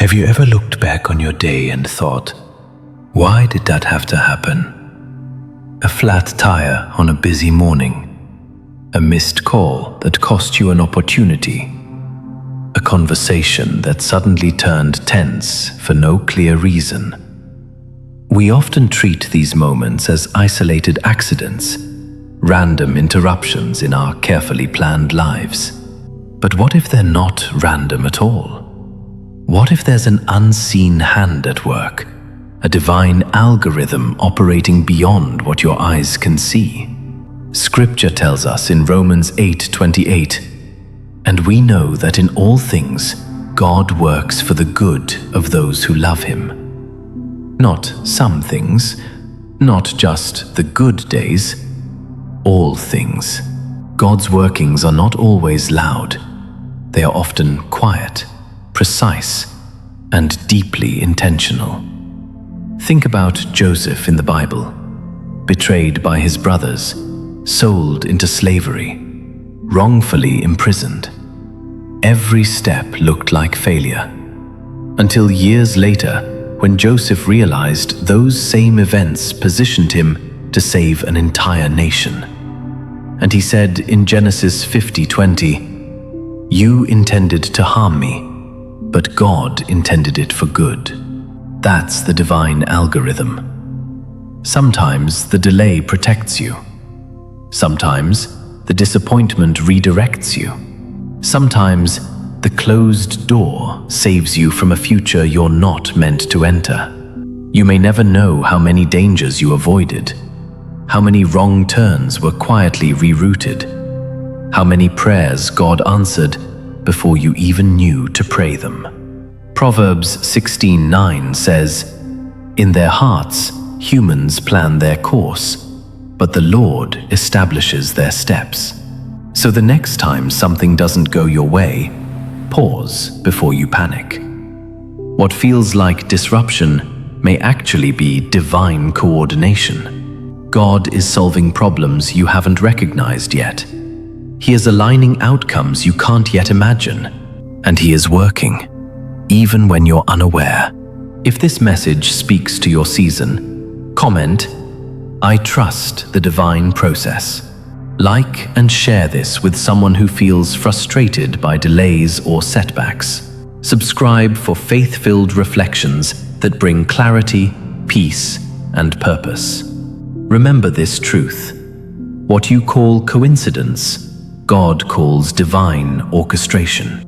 Have you ever looked back on your day and thought, why did that have to happen? A flat tire on a busy morning, a missed call that cost you an opportunity, a conversation that suddenly turned tense for no clear reason. We often treat these moments as isolated accidents, random interruptions in our carefully planned lives. But what if they're not random at all? What if there's an unseen hand at work, a divine algorithm operating beyond what your eyes can see? Scripture tells us in Romans 8:28, "And we know that in all things God works for the good of those who love Him." Not some things, not just the good days, all things. God's workings are not always loud. They are often quiet, precise, and deeply intentional. Think about Joseph in the Bible, betrayed by his brothers, sold into slavery, wrongfully imprisoned. Every step looked like failure, until years later, when Joseph realized those same events positioned him to save an entire nation. And he said in Genesis 50:20, "You intended to harm me, but God intended it for good." That's the divine algorithm. Sometimes the delay protects you. Sometimes the disappointment redirects you. Sometimes the closed door saves you from a future you're not meant to enter. You may never know how many dangers you avoided, how many wrong turns were quietly rerouted, how many prayers God answered before you even knew to pray them. Proverbs 16:9 says, "In their hearts humans plan their course, but the Lord establishes their steps." So the next time something doesn't go your way, pause before you panic. What feels like disruption may actually be divine coordination. God is solving problems you haven't recognized yet. He is aligning outcomes you can't yet imagine. And He is working, even when you're unaware. If this message speaks to your season, comment, "I trust the divine process." Like and share this with someone who feels frustrated by delays or setbacks. Subscribe for faith-filled reflections that bring clarity, peace, and purpose. Remember this truth: what you call coincidence, God calls divine orchestration.